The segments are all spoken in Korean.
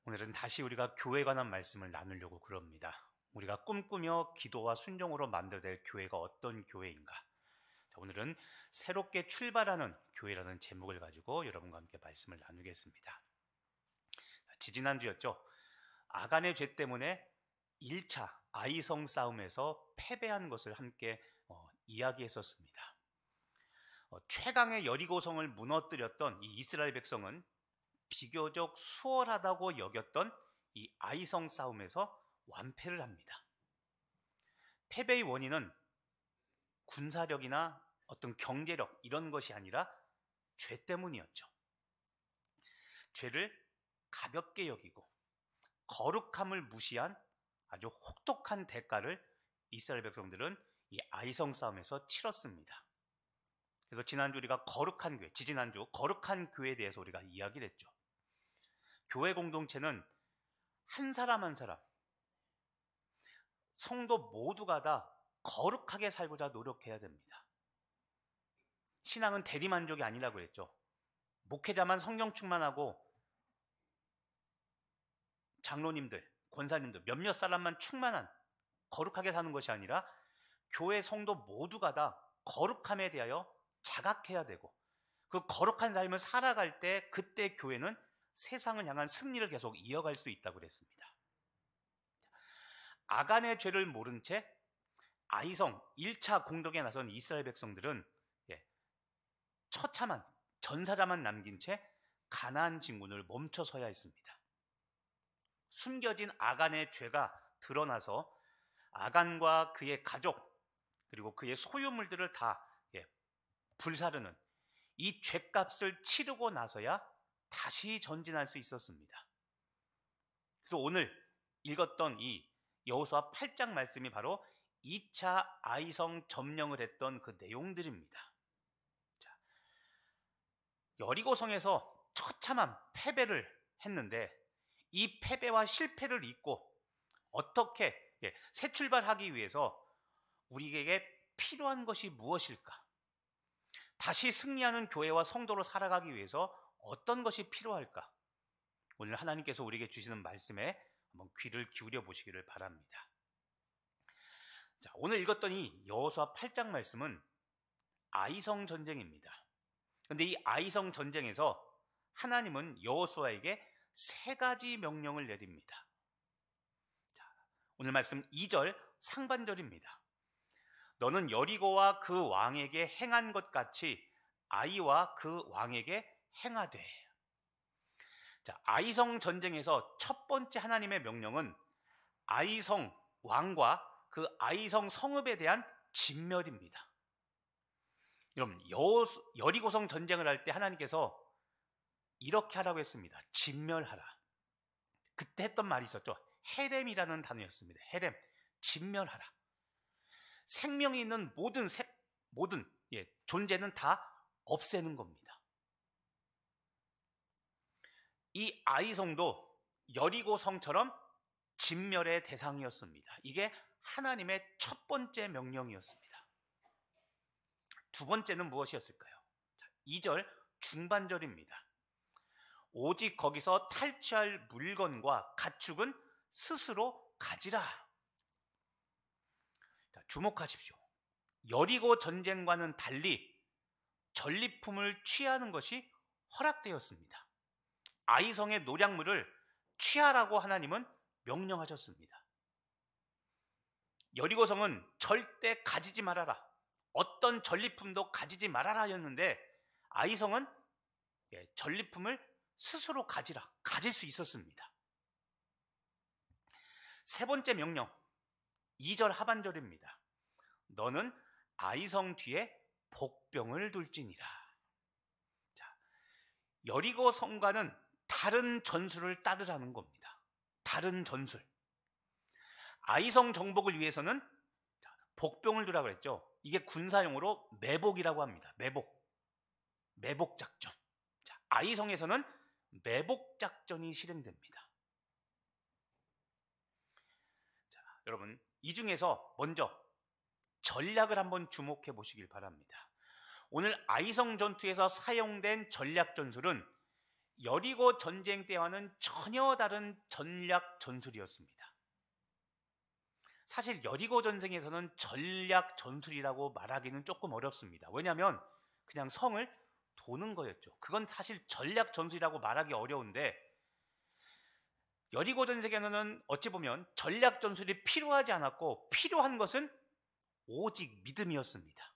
오늘은 다시 우리가 교회에 관한 말씀을 나누려고 그럽니다. 우리가 꿈꾸며 기도와 순종으로 만들어낼 교회가 어떤 교회인가? 오늘은 새롭게 출발하는 교회라는 제목을 가지고 여러분과 함께 말씀을 나누겠습니다. 지지난주였죠. 아간의 죄 때문에 1차 아이성 싸움에서 패배한 것을 함께 이야기했었습니다. 최강의 여리고성을 무너뜨렸던 이 이스라엘 백성은 비교적 수월하다고 여겼던 이 아이성 싸움에서 완패를 합니다. 패배의 원인은 군사력이나 어떤 경제력 이런 것이 아니라 죄 때문이었죠. 죄를 가볍게 여기고 거룩함을 무시한 아주 혹독한 대가를 이스라엘 백성들은 이 아이성 싸움에서 치렀습니다. 그래서 지난주 우리가 거룩한 교회, 지지난주 거룩한 교회에 대해서 우리가 이야기를 했죠. 교회 공동체는 한 사람 한 사람, 성도 모두가 다 거룩하게 살고자 노력해야 됩니다. 신앙은 대리만족이 아니라고 그랬죠. 목회자만 성령 충만하고 장로님들, 권사님들 몇몇 사람만 충만한 거룩하게 사는 것이 아니라 교회 성도 모두가 다 거룩함에 대하여 자각해야 되고 그 거룩한 삶을 살아갈 때 그때 교회는 세상을 향한 승리를 계속 이어갈 수 있다고 그랬습니다. 아간의 죄를 모른 채 아이성 1차 공격에 나선 이스라엘 백성들은 처참한 전사자만 남긴 채 가나안 진군을 멈춰서야 했습니다. 숨겨진 아간의 죄가 드러나서 아간과 그의 가족 그리고 그의 소유물들을 다 불사르는 이 죄값을 치르고 나서야 다시 전진할 수 있었습니다. 그래서 오늘 읽었던 이 여호수아 8장 말씀이 바로 2차 아이성 점령을 했던 그 내용들입니다. 자, 여리고성에서 처참한 패배를 했는데 이 패배와 실패를 잊고 어떻게 새 출발하기 위해서 우리에게 필요한 것이 무엇일까? 다시 승리하는 교회와 성도로 살아가기 위해서 어떤 것이 필요할까? 오늘 하나님께서 우리에게 주시는 말씀에 한번 귀를 기울여 보시기를 바랍니다. 자, 오늘 읽었던 이 여호수아 8장 말씀은 아이성 전쟁입니다. 그런데 이 아이성 전쟁에서 하나님은 여호수아에게 3가지 명령을 내립니다. 자, 오늘 말씀 2절 상반절입니다. 너는 여리고와 그 왕에게 행한 것 같이 아이와 그 왕에게 행하되. 자, 아이성 전쟁에서 첫 번째 하나님의 명령은 아이성 왕과 그 아이성 성읍에 대한 진멸입니다. 여러분, 여리고성 전쟁을 할 때 하나님께서 이렇게 하라고 했습니다. 진멸하라. 그때 했던 말이 있었죠. 헤렘이라는 단어였습니다. 헤렘, 진멸하라. 생명이 있는 모든 존재는 다 없애는 겁니다. 이 아이성도 여리고성처럼 진멸의 대상이었습니다. 이게 하나님의 첫 번째 명령이었습니다. 두 번째는 무엇이었을까요? 2절 중반절입니다. 오직 거기서 탈취할 물건과 가축은 스스로 가지라. 자, 주목하십시오. 여리고 전쟁과는 달리 전리품을 취하는 것이 허락되었습니다. 아이성의 노략물을 취하라고 하나님은 명령하셨습니다. 여리고성은 절대 가지지 말아라. 어떤 전리품도 가지지 말아라 하였는데 아이성은 전리품을 스스로 가지라. 가질 수 있었습니다. 세 번째 명령, 2절 하반절입니다. 너는 아이성 뒤에 복병을 둘지니라. 자, 여리고 성과는 다른 전술을 따르라는 겁니다. 다른 전술. 아이성 정복을 위해서는 복병을 두라고 그랬죠. 이게 군사용어로 매복이라고 합니다. 매복 작전. 자, 아이성에서는 매복 작전이 실행됩니다. 자, 여러분, 이 중에서 먼저 전략을 한번 주목해 보시길 바랍니다. 오늘 아이성 전투에서 사용된 전략 전술은 여리고 전쟁 때와는 전혀 다른 전략 전술이었습니다. 사실 여리고 전쟁에서는 전략 전술이라고 말하기는 조금 어렵습니다. 왜냐하면 그냥 성을 도는 거였죠. 그건 사실 전략 전술이라고 말하기 어려운데, 여리고 전쟁에는 어찌 보면 전략 전술이 필요하지 않았고 필요한 것은 오직 믿음이었습니다.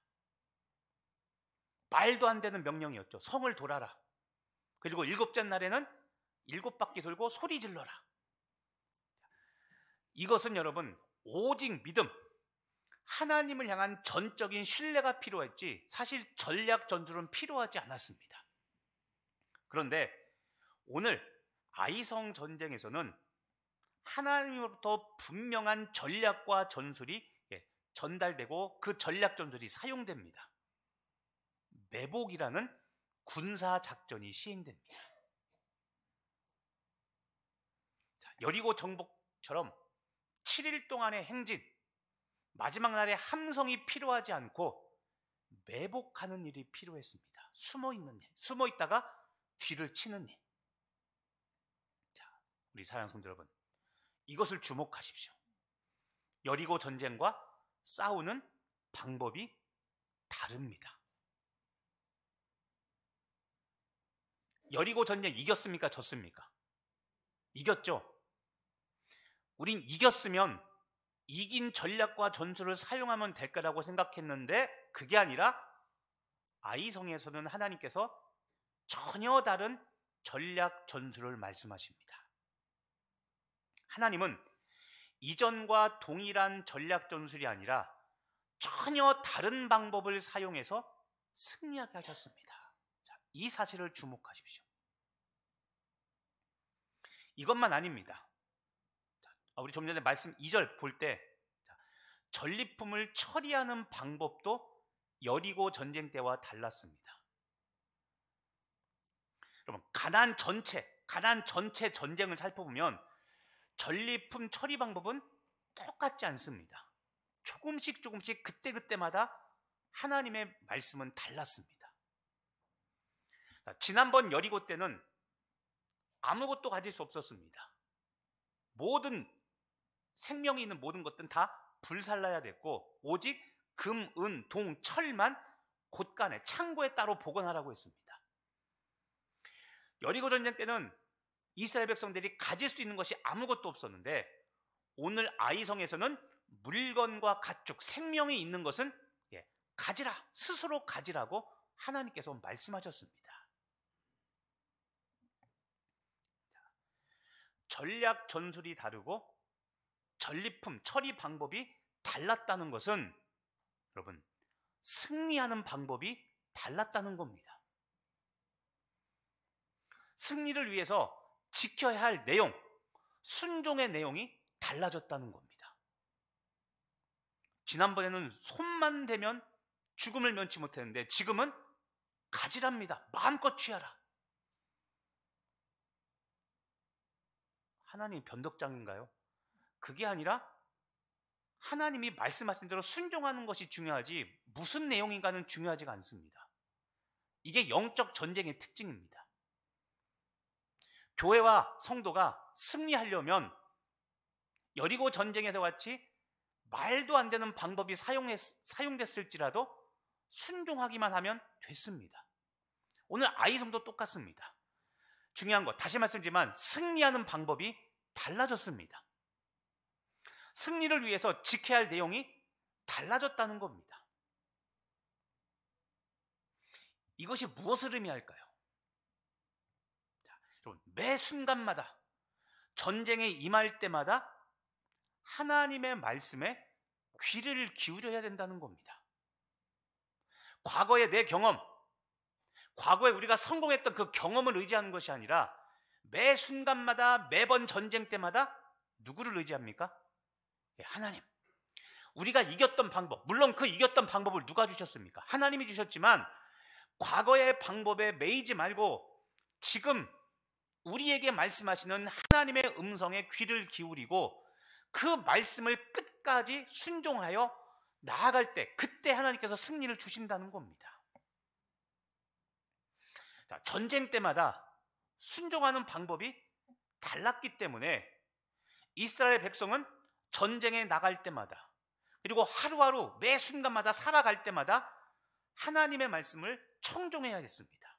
말도 안 되는 명령이었죠. 성을 돌아라. 그리고 7째 날에는 7바퀴 돌고 소리 질러라. 이것은 여러분 오직 믿음, 하나님을 향한 전적인 신뢰가 필요했지 사실 전략 전술은 필요하지 않았습니다. 그런데 오늘 아이성 전쟁에서는 하나님으로부터 분명한 전략과 전술이 전달되고 그 전략 전술이 사용됩니다. 매복이라는 군사 작전이 시행됩니다. 여리고 정복처럼 7일 동안의 행진, 마지막 날에 함성이 필요하지 않고 매복하는 일이 필요했습니다. 숨어 있다가 뒤를 치는 일. 자, 우리 사랑하는 성도 여러분, 이것을 주목하십시오. 여리고 전쟁과 싸우는 방법이 다릅니다. 여리고 전쟁 이겼습니까? 졌습니까? 이겼죠. 우린 이겼으면 이긴 전략과 전술을 사용하면 될 거라고 생각했는데 그게 아니라 아이성에서는 하나님께서 전혀 다른 전략 전술을 말씀하십니다. 하나님은 이전과 동일한 전략 전술이 아니라 전혀 다른 방법을 사용해서 승리하게 하셨습니다. 자, 이 사실을 주목하십시오. 이것만 아닙니다. 우리 좀 전에 말씀 2절 볼 때 전리품을 처리하는 방법도 여리고 전쟁 때와 달랐습니다. 여러분, 가나안 전체 전쟁을 살펴보면 전리품 처리 방법은 똑같지 않습니다. 조금씩 그때마다 하나님의 말씀은 달랐습니다. 지난번 여리고 때는 아무것도 가질 수 없었습니다. 모든 생명이 있는 모든 것들은 다 불살라야 됐고 오직 금, 은, 동, 철만 곳간에 창고에 따로 보관하라고 했습니다. 여리고 전쟁 때는 이스라엘 백성들이 가질 수 있는 것이 아무것도 없었는데 오늘 아이성에서는 물건과 가축, 생명이 있는 것은 가지라, 스스로 가지라고 하나님께서 말씀하셨습니다. 전략 전술이 다르고 전리품 처리 방법이 달랐다는 것은 여러분 승리하는 방법이 달랐다는 겁니다. 승리를 위해서 지켜야 할 내용, 순종의 내용이 달라졌다는 겁니다. 지난번에는 손만 대면 죽음을 면치 못했는데 지금은 가지랍니다. 마음껏 취하라. 하나님 변덕장인가요? 그게 아니라 하나님이 말씀하신 대로 순종하는 것이 중요하지 무슨 내용인가는 중요하지가 않습니다. 이게 영적 전쟁의 특징입니다. 교회와 성도가 승리하려면 여리고 전쟁에서 같이 말도 안 되는 방법이 사용됐을지라도 순종하기만 하면 됐습니다. 오늘 아이성도 똑같습니다. 중요한 것, 다시 말씀드리지만 승리하는 방법이 달라졌습니다. 승리를 위해서 지켜야 할 내용이 달라졌다는 겁니다. 이것이 무엇을 의미할까요? 여러분, 매 순간마다 전쟁에 임할 때마다 하나님의 말씀에 귀를 기울여야 된다는 겁니다. 과거의 내 경험, 과거에 우리가 성공했던 그 경험을 의지하는 것이 아니라 매 순간마다 매번 전쟁 때마다 누구를 의지합니까? 하나님. 우리가 이겼던 방법, 물론 그 이겼던 방법을 누가 주셨습니까? 하나님이 주셨지만 과거의 방법에 매이지 말고 지금 우리에게 말씀하시는 하나님의 음성에 귀를 기울이고 그 말씀을 끝까지 순종하여 나아갈 때 그때 하나님께서 승리를 주신다는 겁니다. 자, 전쟁 때마다 순종하는 방법이 달랐기 때문에 이스라엘 백성은 전쟁에 나갈 때마다, 그리고 하루하루 매 순간마다 살아갈 때마다 하나님의 말씀을 청종해야 됐습니다.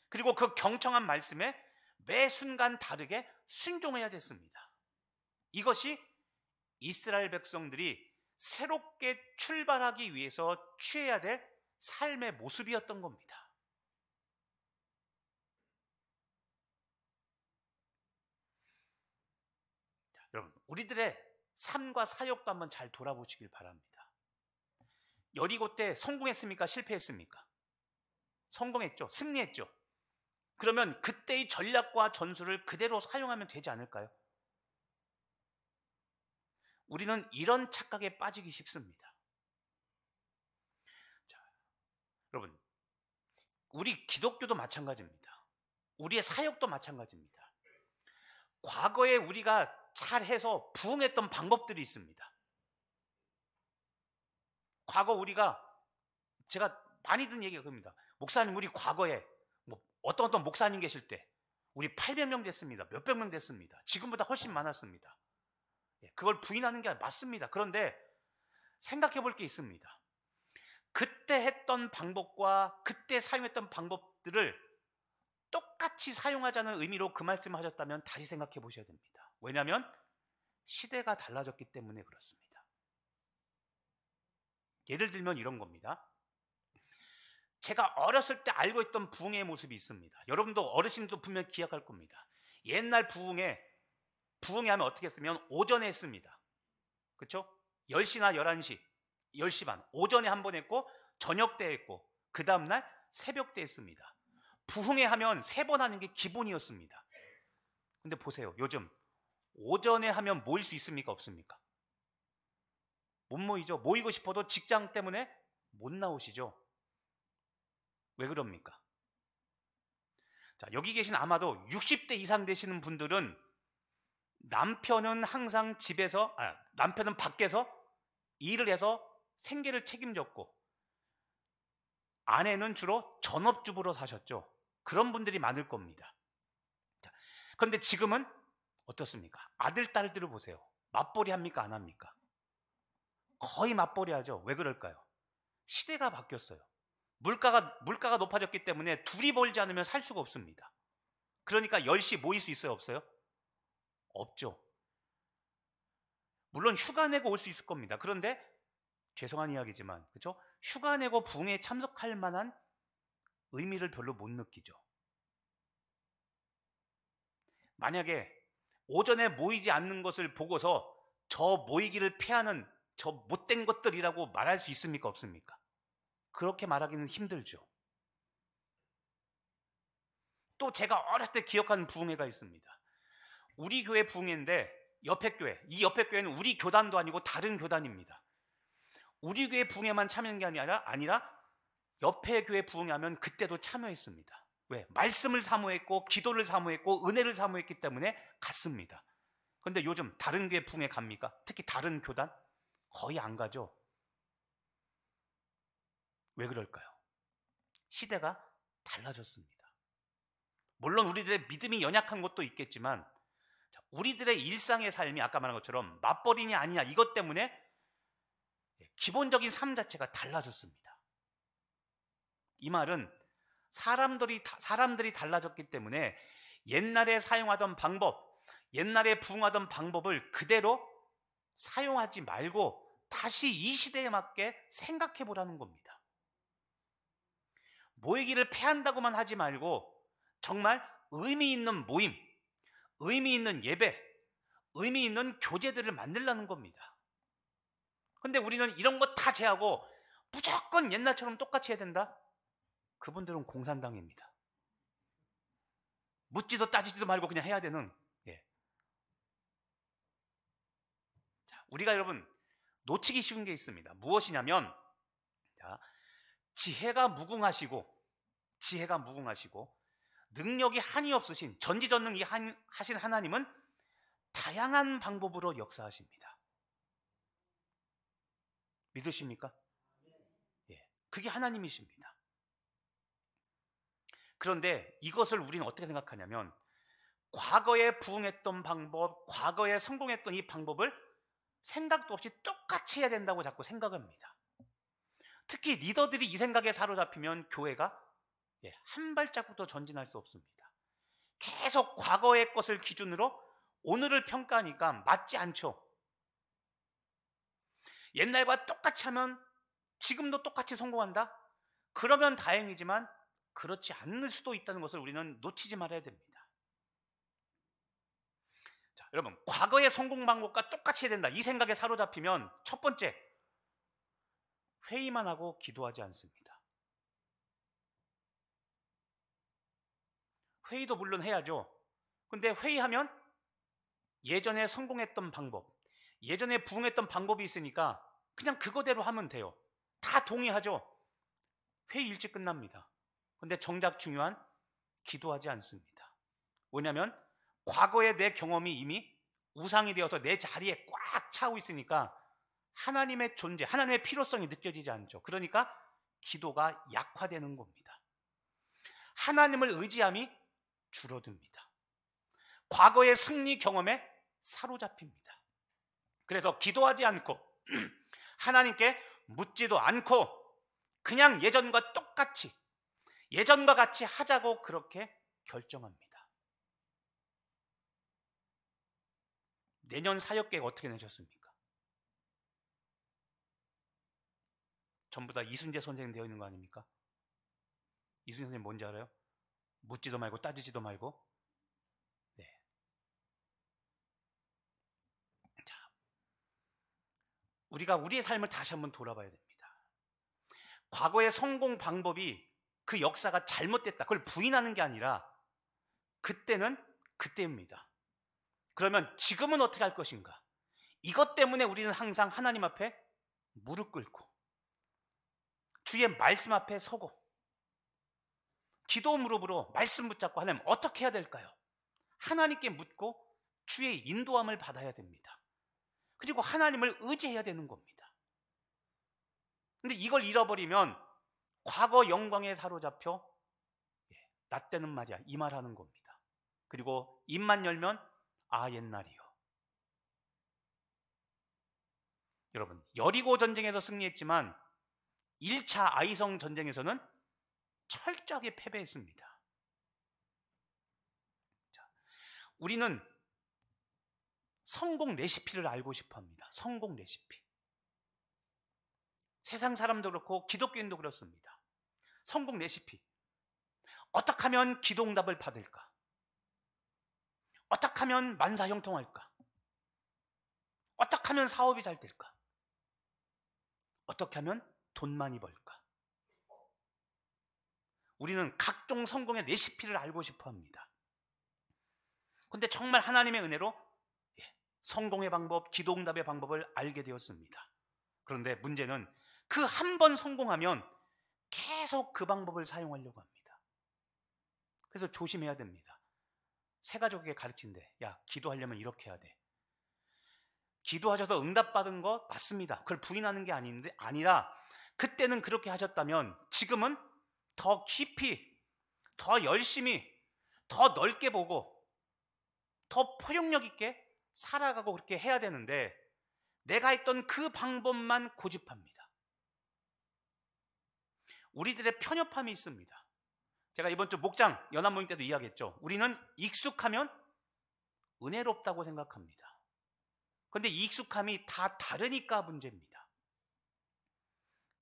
그리고 그 경청한 말씀에 매 순간 다르게 순종해야 됐습니다. 이것이 이스라엘 백성들이 새롭게 출발하기 위해서 취해야 될 삶의 모습이었던 겁니다. 자, 여러분, 우리들의 삶과 사역도 한번 잘 돌아보시길 바랍니다. 여리고 때 성공했습니까? 실패했습니까? 성공했죠. 승리했죠. 그러면 그때의 전략과 전술을 그대로 사용하면 되지 않을까요? 우리는 이런 착각에 빠지기 쉽습니다. 자, 여러분, 우리 기독교도 마찬가지입니다. 우리의 사역도 마찬가지입니다. 과거에 우리가 잘해서 부응했던 방법들이 있습니다. 과거 우리가, 제가 많이 듣는 얘기가 그겁니다. 목사님, 우리 과거에 어떤 목사님 계실 때 우리 800명 됐습니다. 몇백 명 됐습니다. 지금보다 훨씬 많았습니다. 그걸 부인하는 게 맞습니다. 그런데 생각해 볼 게 있습니다. 그때 했던 방법과 그때 사용했던 방법들을 똑같이 사용하자는 의미로 그 말씀을 하셨다면 다시 생각해 보셔야 됩니다. 왜냐하면 시대가 달라졌기 때문에 그렇습니다. 예를 들면 이런 겁니다. 제가 어렸을 때 알고 있던 부흥의 모습이 있습니다. 여러분도 어르신도 분명 기억할 겁니다. 옛날 부흥회 하면 어떻게 했으면 오전에 했습니다. 그렇죠? 10시나 11시, 10시 반 오전에 한 번 했고 저녁 때 했고 그 다음날 새벽 때 했습니다. 부흥회 하면 3번 하는 게 기본이었습니다. 근데 보세요. 요즘 오전에 하면 모일 수 있습니까? 없습니까? 못 모이죠. 모이고 싶어도 직장 때문에 못 나오시죠. 왜 그럽니까? 자, 여기 계신 아마도 60대 이상 되시는 분들은 남편은 항상 남편은 밖에서 일을 해서 생계를 책임졌고 아내는 주로 전업주부로 사셨죠. 그런 분들이 많을 겁니다. 자, 그런데 지금은 어떻습니까? 아들, 딸들을 보세요. 맞벌이 합니까? 안 합니까? 거의 맞벌이 하죠. 왜 그럴까요? 시대가 바뀌었어요. 물가가 높아졌기 때문에 둘이 벌지 않으면 살 수가 없습니다. 그러니까 10시 모일 수 있어요? 없어요? 없죠. 물론 휴가 내고 올 수 있을 겁니다. 그런데 죄송한 이야기지만, 그렇죠? 휴가 내고 부흥회에 참석할 만한 의미를 별로 못 느끼죠. 만약에 오전에 모이지 않는 것을 보고서 저 모이기를 피하는 저 못된 것들이라고 말할 수 있습니까? 없습니까? 그렇게 말하기는 힘들죠. 또 제가 어렸을 때 기억하는 부흥회가 있습니다. 우리 교회 부흥회인데 옆에 교회, 이 옆에 교회는 우리 교단도 아니고 다른 교단입니다. 우리 교회 부흥회만 참여한 게 아니라 옆에 교회 부흥회하면 그때도 참여했습니다. 왜? 말씀을 사모했고 기도를 사모했고 은혜를 사모했기 때문에 갔습니다. 그런데 요즘 다른 교회 부흥회 갑니까? 특히 다른 교단? 거의 안 가죠. 왜 그럴까요? 시대가 달라졌습니다. 물론 우리들의 믿음이 연약한 것도 있겠지만 우리들의 일상의 삶이 아까 말한 것처럼 맞벌이냐 아니냐 이것 때문에 기본적인 삶 자체가 달라졌습니다. 이 말은 사람들이 달라졌기 때문에 옛날에 사용하던 방법, 옛날에 부흥하던 방법을 그대로 사용하지 말고 다시 이 시대에 맞게 생각해 보라는 겁니다. 모이기를 패한다고만 하지 말고 정말 의미 있는 모임, 의미 있는 예배, 의미 있는 교제들을 만들라는 겁니다. 그런데 우리는 이런 거 다 제하고 무조건 옛날처럼 똑같이 해야 된다? 그분들은 공산당입니다. 묻지도 따지지도 말고 그냥 해야 되는. 자, 우리가 여러분 놓치기 쉬운 게 있습니다. 무엇이냐면 지혜가 무궁하시고 능력이 한이 없으신 전지전능이 하신 하나님은 다양한 방법으로 역사하십니다. 믿으십니까? 그게 하나님이십니다. 그런데 이것을 우리는 어떻게 생각하냐면 과거에 부응했던 방법, 과거에 성공했던 이 방법을 생각도 없이 똑같이 해야 된다고 자꾸 생각합니다. 특히 리더들이 이 생각에 사로잡히면 교회가 한 발짝부터 전진할 수 없습니다. 계속 과거의 것을 기준으로 오늘을 평가하니까 맞지 않죠. 옛날과 똑같이 하면 지금도 똑같이 성공한다? 그러면 다행이지만 그렇지 않을 수도 있다는 것을 우리는 놓치지 말아야 됩니다. 자, 여러분, 과거의 성공 방법과 똑같이 해야 된다. 이 생각에 사로잡히면 첫 번째, 회의만 하고 기도하지 않습니다. 회의도 물론 해야죠. 근데 회의하면 예전에 성공했던 방법, 예전에 부응했던 방법이 있으니까 그냥 그거대로 하면 돼요. 다 동의하죠. 회의 일찍 끝납니다. 근데 정작 중요한 기도하지 않습니다. 왜냐하면 과거의 내 경험이 이미 우상이 되어서 내 자리에 꽉 차고 있으니까 하나님의 존재, 하나님의 필요성이 느껴지지 않죠. 그러니까 기도가 약화되는 겁니다. 하나님을 의지함이 줄어듭니다. 과거의 승리 경험에 사로잡힙니다. 그래서 기도하지 않고 하나님께 묻지도 않고 그냥 예전과 똑같이, 예전과 같이 하자고 그렇게 결정합니다. 내년 사역계획 어떻게 내셨습니까? 전부 다 이순재 선생님 되어 있는 거 아닙니까? 이순재 선생님 뭔지 알아요? 묻지도 말고 따지지도 말고. 네. 자, 우리가 우리의 삶을 다시 한번 돌아봐야 됩니다. 과거의 성공 방법이 그 역사가 잘못됐다, 그걸 부인하는 게 아니라 그때는 그때입니다. 그러면 지금은 어떻게 할 것인가? 이것 때문에 우리는 항상 하나님 앞에 무릎 꿇고 주의 말씀 앞에 서고 기도 무릎으로 말씀 붙잡고 하나님 어떻게 해야 될까요? 하나님께 묻고 주의 인도함을 받아야 됩니다. 그리고 하나님을 의지해야 되는 겁니다. 근데 이걸 잃어버리면 과거 영광에 사로잡혀 나 때는 말이야 이 말 하는 겁니다. 그리고 입만 열면 아 옛날이요. 여러분, 여리고 전쟁에서 승리했지만 1차 아이성 전쟁에서는 철저하게 패배했습니다. 자, 우리는 성공 레시피를 알고 싶어 합니다. 성공 레시피. 세상 사람도 그렇고 기독교인도 그렇습니다. 성공 레시피. 어떻게 하면 기도응답을 받을까? 어떻게 하면 만사형통할까? 어떻게 하면 사업이 잘 될까? 어떻게 하면 돈 많이 벌까? 우리는 각종 성공의 레시피를 알고 싶어 합니다. 그런데 정말 하나님의 은혜로 성공의 방법, 기도응답의 방법을 알게 되었습니다. 그런데 문제는 그 한 번 성공하면 계속 그 방법을 사용하려고 합니다. 그래서 조심해야 됩니다. 새 가족에게 가르친대. 야, 기도하려면 이렇게 해야 돼. 기도하셔서 응답받은 거 맞습니다. 그걸 부인하는 게 아니라 그때는 그렇게 하셨다면 지금은 더 깊이, 더 열심히, 더 넓게 보고 더 포용력 있게 살아가고 그렇게 해야 되는데 내가 했던 그 방법만 고집합니다. 우리들의 편협함이 있습니다. 제가 이번 주 목장 연합 모임 때도 이야기했죠. 우리는 익숙하면 은혜롭다고 생각합니다. 그런데 이 익숙함이 다 다르니까 문제입니다.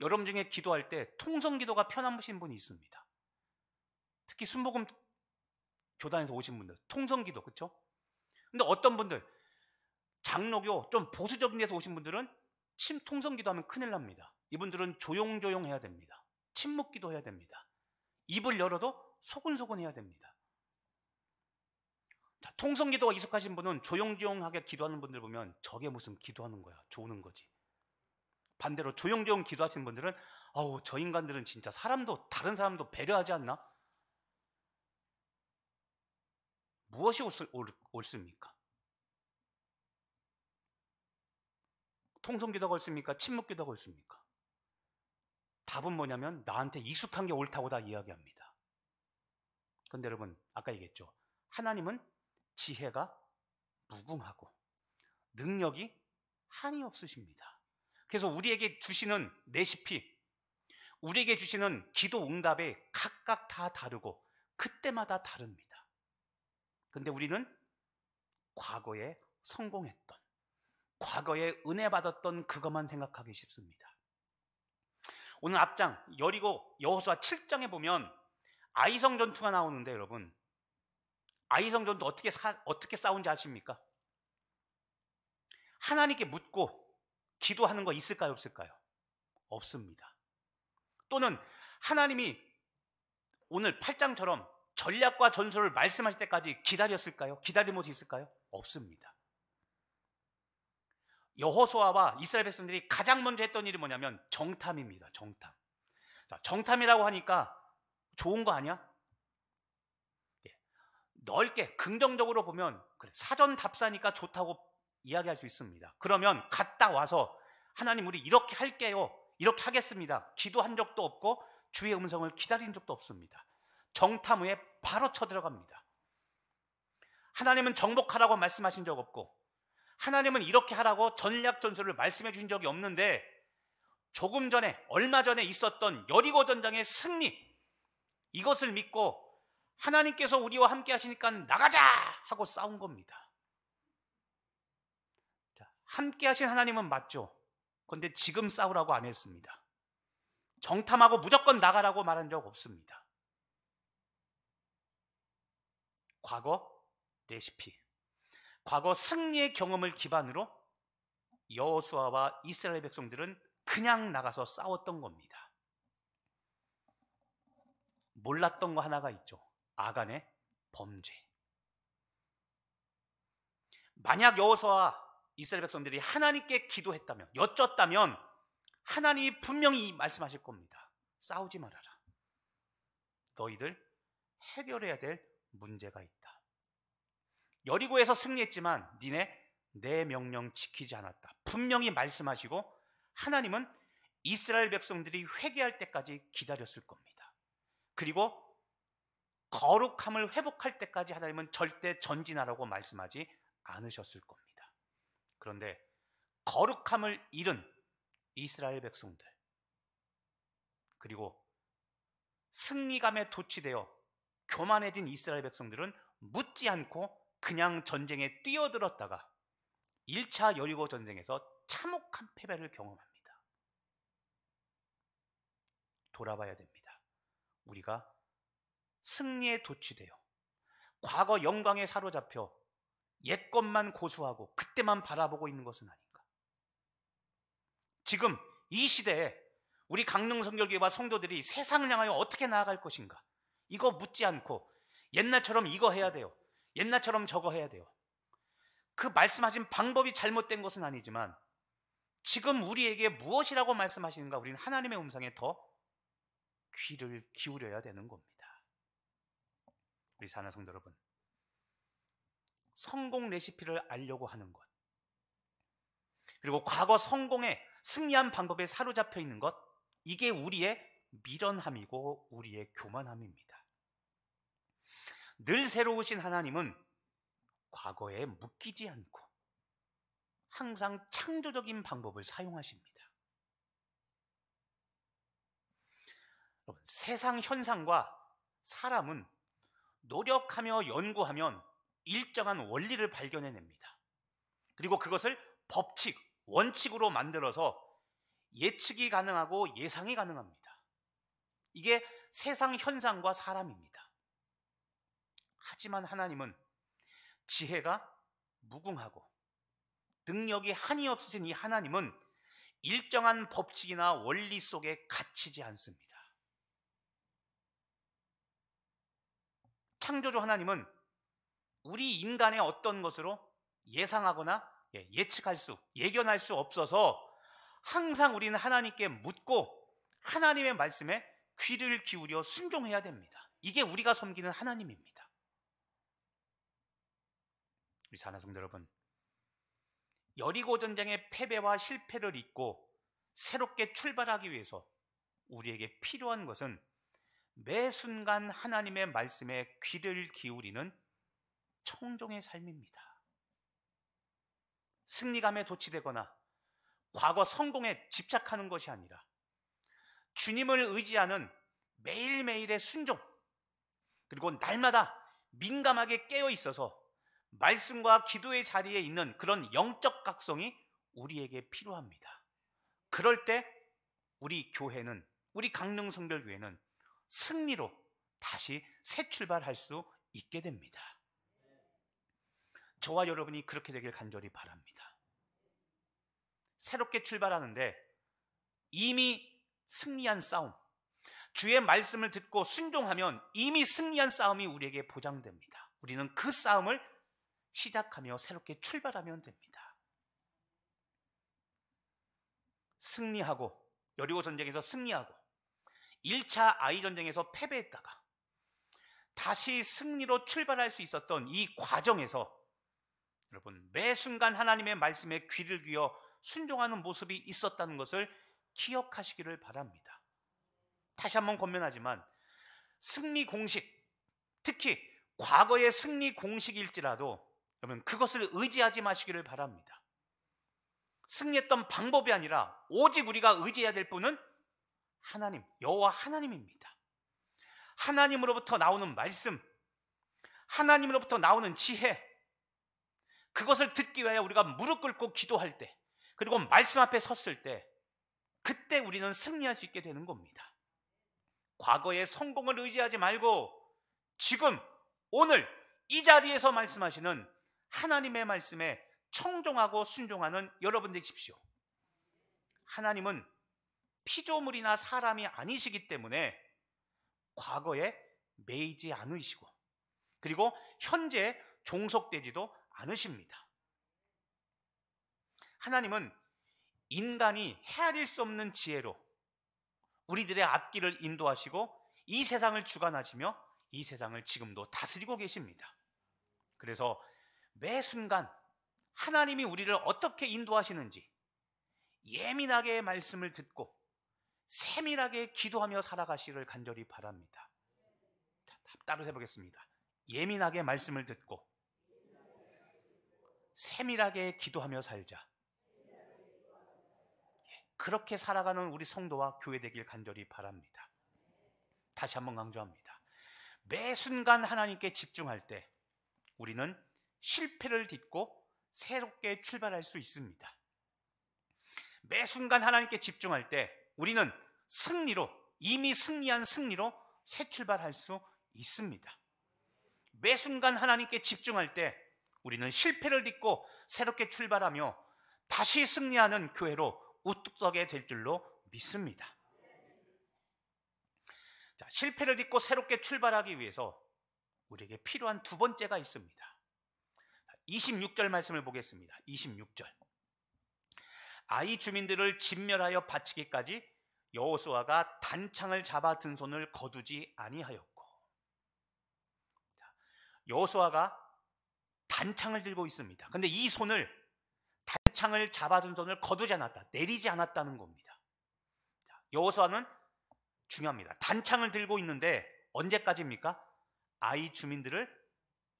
여러분 중에 기도할 때 통성기도가 편하신 분이 있습니다. 특히 순복음 교단에서 오신 분들 통성기도, 그렇죠? 근데 어떤 분들 장로교 좀 보수적인 데서 오신 분들은 통성기도 하면 큰일 납니다. 이분들은 조용조용 해야 됩니다. 침묵기도 해야 됩니다. 입을 열어도 소근소근 해야 됩니다. 자, 통성기도가 익숙하신 분은 조용조용하게 기도하는 분들 보면 저게 무슨 기도하는 거야, 조는 거지. 반대로 조용조용 기도하시는 분들은 아우 저 인간들은 진짜 사람도 다른 사람도 배려하지 않나? 무엇이 옳습니까? 통성기도가 옳습니까? 침묵기도가 옳습니까? 답은 뭐냐면 나한테 익숙한 게 옳다고 다 이야기합니다. 근데 여러분 아까 얘기했죠. 하나님은 지혜가 무궁하고 능력이 한이 없으십니다. 그래서 우리에게 주시는 레시피, 우리에게 주시는 기도 응답이 각각 다 다르고 그때마다 다릅니다. 근데 우리는 과거에 성공했던, 과거에 은혜 받았던 그것만 생각하기 쉽습니다. 오늘 앞장 여리고 여호수아 7장에 보면 아이성 전투가 나오는데 여러분, 아이성 전투 어떻게 싸운지 아십니까? 하나님께 묻고 기도하는 거 있을까요, 없을까요? 없습니다. 또는 하나님이 오늘 8장처럼 전략과 전술을 말씀하실 때까지 기다렸을까요? 기다린 모습이 있을까요? 없습니다. 여호수아와 이스라엘 백성들이 가장 먼저 했던 일이 뭐냐면 정탐입니다. 정탐. 자, 정탐이라고 하니까 좋은 거 아니야? 넓게 긍정적으로 보면 그래, 사전 답사니까 좋다고 이야기할 수 있습니다. 그러면 갔다 와서 하나님 우리 이렇게 할게요, 이렇게 하겠습니다, 기도한 적도 없고 주의 음성을 기다린 적도 없습니다. 정탐 후에 바로 쳐들어갑니다. 하나님은 정복하라고 말씀하신 적 없고 하나님은 이렇게 하라고 전략 전술을 말씀해 주신 적이 없는데 조금 전에, 얼마 전에 있었던 여리고 전장의 승리, 이것을 믿고 하나님께서 우리와 함께 하시니까 나가자 하고 싸운 겁니다. 자, 함께 하신 하나님은 맞죠. 그런데 지금 싸우라고 안 했습니다. 정탐하고 무조건 나가라고 말한 적 없습니다. 과거 레시피, 과거 승리의 경험을 기반으로 여호수아와 이스라엘 백성들은 그냥 나가서 싸웠던 겁니다. 몰랐던 거 하나가 있죠. 아간의 범죄. 만약 여호수아와 이스라엘 백성들이 하나님께 기도했다면, 여쭸다면 하나님이 분명히 말씀하실 겁니다. 싸우지 말아라. 너희들 해결해야 될 문제가 있다. 여리고에서 승리했지만 니네 내 명령 지키지 않았다. 분명히 말씀하시고 하나님은 이스라엘 백성들이 회개할 때까지 기다렸을 겁니다. 그리고 거룩함을 회복할 때까지 하나님은 절대 전진하라고 말씀하지 않으셨을 겁니다. 그런데 거룩함을 잃은 이스라엘 백성들, 그리고 승리감에 도취되어 교만해진 이스라엘 백성들은 묻지 않고 그냥 전쟁에 뛰어들었다가 1차 여리고 전쟁에서 참혹한 패배를 경험합니다. 돌아봐야 됩니다. 우리가 승리에 도취되어 과거 영광에 사로잡혀 옛것만 고수하고 그때만 바라보고 있는 것은 아닌가. 지금 이 시대에 우리 강릉성결교회와 성도들이 세상을 향하여 어떻게 나아갈 것인가, 이거 묻지 않고 옛날처럼 이거 해야 돼요, 옛날처럼 저거 해야 돼요. 그 말씀하신 방법이 잘못된 것은 아니지만 지금 우리에게 무엇이라고 말씀하시는가, 우리는 하나님의 음성에 더 귀를 기울여야 되는 겁니다. 우리 사랑하는 성도 여러분, 성공 레시피를 알려고 하는 것, 그리고 과거 성공에 승리한 방법에 사로잡혀 있는 것, 이게 우리의 미련함이고 우리의 교만함입니다. 늘 새로우신 하나님은 과거에 묶이지 않고 항상 창조적인 방법을 사용하십니다. 여러분, 세상 현상과 사람은 노력하며 연구하면 일정한 원리를 발견해냅니다. 그리고 그것을 법칙, 원칙으로 만들어서 예측이 가능하고 예상이 가능합니다. 이게 세상 현상과 사람입니다. 하지만 하나님은 지혜가 무궁하고 능력이 한이 없으신 이 하나님은 일정한 법칙이나 원리 속에 갇히지 않습니다. 창조주 하나님은 우리 인간의 어떤 것으로 예상하거나 예견할 수 없어서 항상 우리는 하나님께 묻고 하나님의 말씀에 귀를 기울여 순종해야 됩니다. 이게 우리가 섬기는 하나님입니다. 우리 사랑하는 성도 여러분, 여리고 전쟁의 패배와 실패를 잊고 새롭게 출발하기 위해서 우리에게 필요한 것은 매 순간 하나님의 말씀에 귀를 기울이는 청종의 삶입니다. 승리감에 도취되거나 과거 성공에 집착하는 것이 아니라 주님을 의지하는 매일매일의 순종, 그리고 날마다 민감하게 깨어 있어서 말씀과 기도의 자리에 있는 그런 영적 각성이 우리에게 필요합니다. 그럴 때 우리 교회는, 우리 강릉성결교회는 승리로 다시 새 출발할 수 있게 됩니다. 저와 여러분이 그렇게 되길 간절히 바랍니다. 새롭게 출발하는데 이미 승리한 싸움, 주의 말씀을 듣고 순종하면 이미 승리한 싸움이 우리에게 보장됩니다. 우리는 그 싸움을 시작하며 새롭게 출발하면 됩니다. 승리하고, 여리고 전쟁에서 승리하고 1차 아이 전쟁에서 패배했다가 다시 승리로 출발할 수 있었던 이 과정에서 여러분, 매 순간 하나님의 말씀에 귀를 기어 순종하는 모습이 있었다는 것을 기억하시기를 바랍니다. 다시 한번 권면하지만 승리 공식, 특히 과거의 승리 공식일지라도 여러분, 그것을 의지하지 마시기를 바랍니다. 승리했던 방법이 아니라 오직 우리가 의지해야 될 분은 하나님, 여호와 하나님입니다. 하나님으로부터 나오는 말씀, 하나님으로부터 나오는 지혜, 그것을 듣기 위하여 우리가 무릎 꿇고 기도할 때, 그리고 말씀 앞에 섰을 때, 그때 우리는 승리할 수 있게 되는 겁니다. 과거의 성공을 의지하지 말고 지금, 오늘 이 자리에서 말씀하시는 하나님의 말씀에 청종하고 순종하는 여러분 되십시오. 하나님은 피조물이나 사람이 아니시기 때문에 과거에 매이지 않으시고, 그리고 현재 종속되지도 않으십니다. 하나님은 인간이 헤아릴 수 없는 지혜로 우리들의 앞길을 인도하시고 이 세상을 주관하시며 이 세상을 지금도 다스리고 계십니다. 그래서 매 순간 하나님이 우리를 어떻게 인도하시는지 예민하게 말씀을 듣고 세밀하게 기도하며 살아가시기를 간절히 바랍니다. 따로 해보겠습니다. 예민하게 말씀을 듣고 세밀하게 기도하며 살자. 그렇게 살아가는 우리 성도와 교회 되길 간절히 바랍니다. 다시 한번 강조합니다. 매 순간 하나님께 집중할 때 우리는 실패를 딛고 새롭게 출발할 수 있습니다. 매 순간 하나님께 집중할 때 우리는 승리로, 이미 승리한 승리로 새 출발할 수 있습니다. 매 순간 하나님께 집중할 때 우리는 실패를 딛고 새롭게 출발하며 다시 승리하는 교회로 우뚝 서게 될 줄로 믿습니다. 자, 실패를 딛고 새롭게 출발하기 위해서 우리에게 필요한 두 번째가 있습니다. 26절 말씀을 보겠습니다. 26절. 아이 주민들을 진멸하여 바치기까지 여호수아가 단창을 잡아 든 손을 거두지 아니하였고. 여호수아가 단창을 들고 있습니다. 근데 이 손을, 단창을 잡아둔 손을 거두지 않았다, 내리지 않았다는 겁니다. 여호수아는 중요합니다. 단창을 들고 있는데 언제까지입니까? 아이 주민들을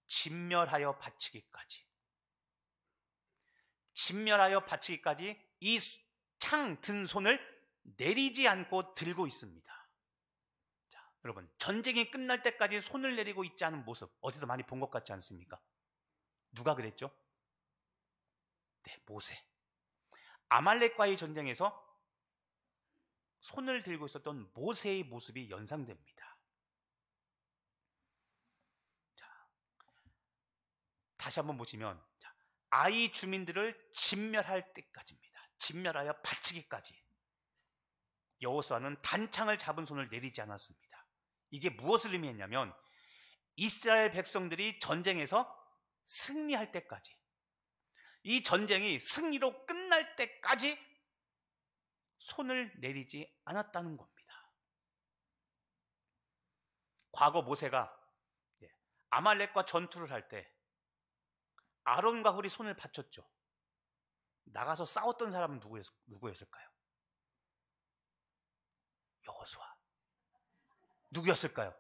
진멸하여 바치기까지. 진멸하여 바치기까지 이 창 든 손을 내리지 않고 들고 있습니다. 자, 여러분, 전쟁이 끝날 때까지 손을 내리고 있지 않은 모습 어디서 많이 본 것 같지 않습니까? 누가 그랬죠? 네, 모세. 아말렉과의 전쟁에서 손을 들고 있었던 모세의 모습이 연상됩니다. 자, 다시 한번 보시면, 자, 아이 주민들을 진멸할 때까지입니다. 진멸하여 바치기까지 여호수아는 단창을 잡은 손을 내리지 않았습니다. 이게 무엇을 의미했냐면 이스라엘 백성들이 전쟁에서 승리할 때까지, 이 전쟁이 승리로 끝날 때까지 손을 내리지 않았다는 겁니다. 과거 모세가 아말렉과 전투를 할 때 아론과 훌이 손을 받쳤죠. 나가서 싸웠던 사람은 누구였을까요? 여호수아. 누구였을까요?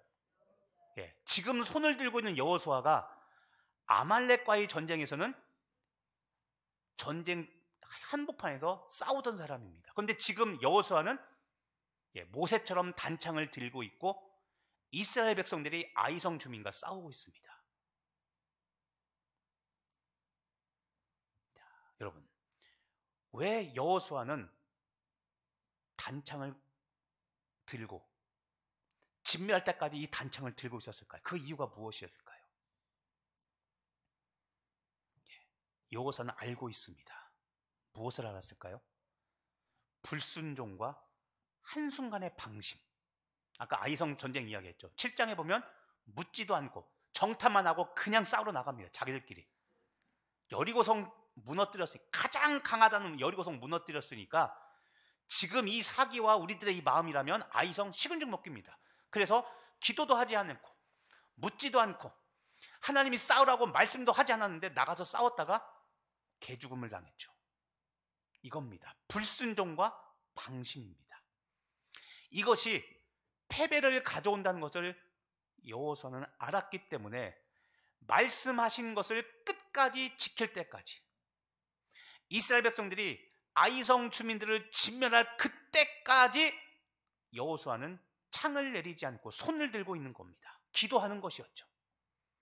예, 지금 손을 들고 있는 여호수아가 아말렉과의 전쟁에서는 전쟁 한복판에서 싸우던 사람입니다. 그런데 지금 여호수아는 모세처럼 단창을 들고 있고 이스라엘 백성들이 아이성 주민과 싸우고 있습니다. 자, 여러분, 왜 여호수아는 단창을 들고 진멸할 때까지 이 단창을 들고 있었을까요? 그 이유가 무엇이었을까요? 여호수아는 알고 있습니다. 무엇을 알았을까요? 불순종과 한순간의 방심. 아까 아이성 전쟁 이야기했죠. 7장에 보면 묻지도 않고 정탐만 하고 그냥 싸우러 나갑니다. 자기들끼리. 여리고성 무너뜨렸으니 가장 강하다는 여리고성 무너뜨렸으니까 지금 이 사기와 우리들의 이 마음이라면 아이성 식은 죽 먹깁니다. 그래서 기도도 하지 않고 묻지도 않고 하나님이 싸우라고 말씀도 하지 않았는데 나가서 싸웠다가 개죽음을 당했죠. 이겁니다. 불순종과 방심입니다. 이것이 패배를 가져온다는 것을 여호수아는 알았기 때문에 말씀하신 것을 끝까지 지킬 때까지 이스라엘 백성들이 아이성 주민들을 진멸할 그때까지 여호수아는 창을 내리지 않고 손을 들고 있는 겁니다. 기도하는 것이었죠.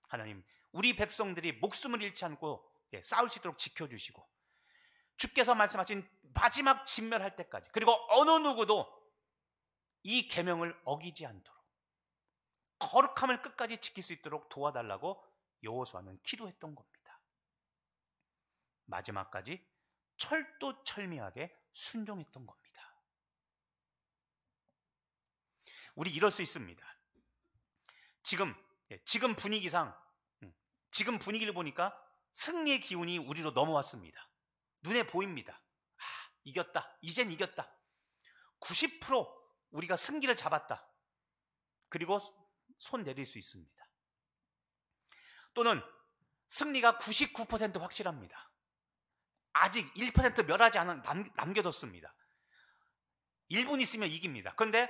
하나님, 우리 백성들이 목숨을 잃지 않고 싸울 수 있도록 지켜주시고 주께서 말씀하신 마지막 진멸할 때까지 그리고 어느 누구도 이 계명을 어기지 않도록 거룩함을 끝까지 지킬 수 있도록 도와달라고 여호수아는 기도했던 겁니다. 마지막까지 철두철미하게 순종했던 겁니다. 우리 이럴 수 있습니다. 지금 분위기상 지금 분위기를 보니까 승리의 기운이 우리로 넘어왔습니다. 눈에 보입니다. 이겼다. 이젠 이겼다. 90% 우리가 승기를 잡았다. 그리고 손 내릴 수 있습니다. 또는 승리가 99% 확실합니다. 아직 1% 멸하지 않은 남겨뒀습니다. 1분 있으면 이깁니다. 그런데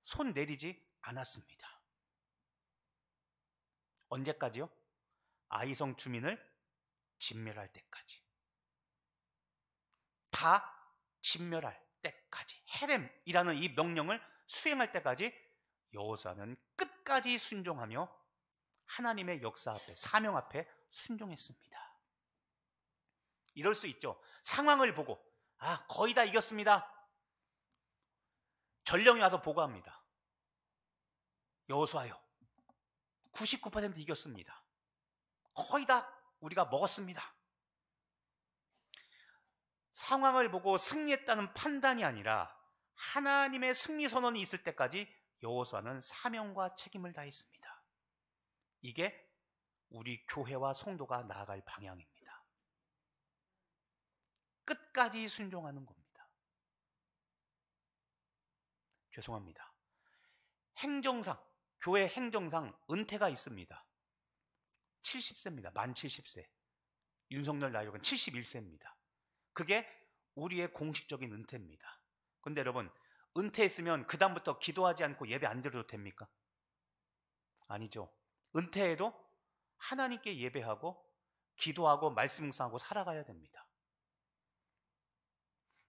손 내리지 않았습니다. 언제까지요? 아이성 주민을 진멸할 때까지. 다 진멸할 때까지. 헤렘이라는 이 명령을 수행할 때까지 여호수아는 끝까지 순종하며 하나님의 역사 앞에, 사명 앞에 순종했습니다. 이럴 수 있죠. 상황을 보고 거의 다 이겼습니다. 전령이 와서 보고합니다. 여호수아요, 99% 이겼습니다. 거의 다 우리가 먹었습니다. 상황을 보고 승리했다는 판단이 아니라 하나님의 승리 선언이 있을 때까지 여호수아는 사명과 책임을 다했습니다. 이게 우리 교회와 성도가 나아갈 방향입니다. 끝까지 순종하는 겁니다. 죄송합니다. 행정상, 교회 행정상 은퇴가 있습니다. 70세입니다. 만 70세. 윤석열 나이로는 71세입니다. 그게 우리의 공식적인 은퇴입니다. 그런데 여러분, 은퇴했으면 그 다음부터 기도하지 않고 예배 안 드려도 됩니까? 아니죠. 은퇴해도 하나님께 예배하고 기도하고 말씀 묵상하고 살아가야 됩니다.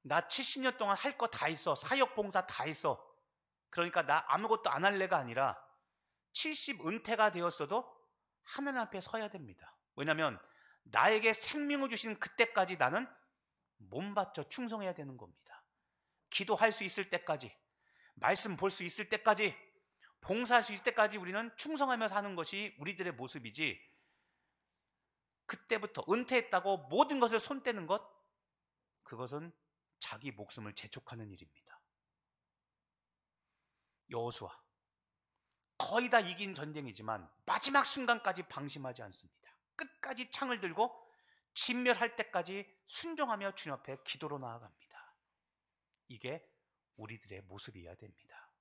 나 70년 동안 할 거 다 있어. 사역 봉사 다 했어. 그러니까 나 아무것도 안 할래가 아니라 70 은퇴가 되었어도 하나님 앞에 서야 됩니다. 왜냐하면 나에게 생명을 주신 그때까지 나는 몸 바쳐 충성해야 되는 겁니다. 기도할 수 있을 때까지, 말씀 볼 수 있을 때까지, 봉사할 수 있을 때까지 우리는 충성하며 사는 것이 우리들의 모습이지, 그때부터 은퇴했다고 모든 것을 손 떼는 것, 그것은 자기 목숨을 재촉하는 일입니다. 여호수아, 거의 다 이긴 전쟁이지만 마지막 순간까지 방심하지 않습니다. 끝까지 창을 들고 진멸할 때까지 순종하며 주님 앞에 기도로 나아갑니다. 이게 우리들의 모습이어야 됩니다.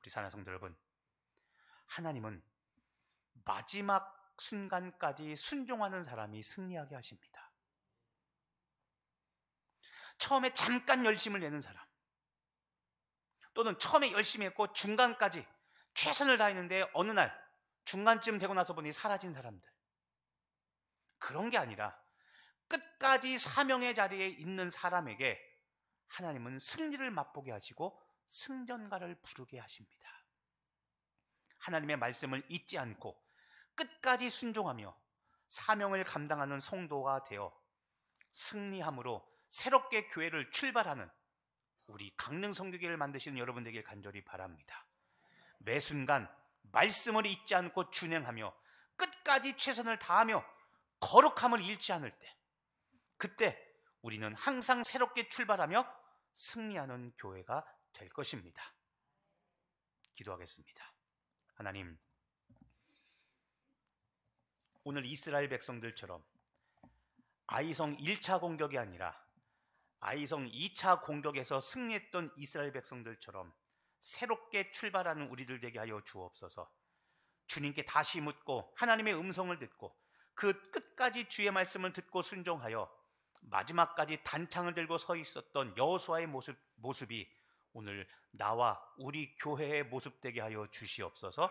우리 사랑하는 성도 여러분, 하나님은 마지막 순간까지 순종하는 사람이 승리하게 하십니다. 처음에 잠깐 열심을 내는 사람, 또는 처음에 열심히 했고 중간까지 최선을 다했는데 어느 날 중간쯤 되고 나서 보니 사라진 사람들. 그런 게 아니라 끝까지 사명의 자리에 있는 사람에게 하나님은 승리를 맛보게 하시고 승전가를 부르게 하십니다. 하나님의 말씀을 잊지 않고 끝까지 순종하며 사명을 감당하는 성도가 되어 승리함으로 새롭게 교회를 출발하는 우리 강릉 선교교회를 만드시는 여러분 되길 간절히 바랍니다. 매 순간 말씀을 잊지 않고 준행하며 끝까지 최선을 다하며 거룩함을 잃지 않을 때, 그때 우리는 항상 새롭게 출발하며 승리하는 교회가 될 것입니다. 기도하겠습니다. 하나님, 오늘 이스라엘 백성들처럼 아이성 1차 공격이 아니라 아이성 2차 공격에서 승리했던 이스라엘 백성들처럼 새롭게 출발하는 우리들 되게 하여 주옵소서. 주님께 다시 묻고 하나님의 음성을 듣고 그 끝까지 주의 말씀을 듣고 순종하여 마지막까지 단창을 들고 서 있었던 여호수아의 모습이 오늘 나와 우리 교회의 모습 되게 하여 주시옵소서.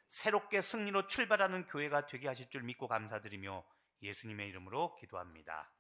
새롭게 승리로 출발하는 교회가 되게 하실 줄 믿고 감사드리며 예수님의 이름으로 기도합니다.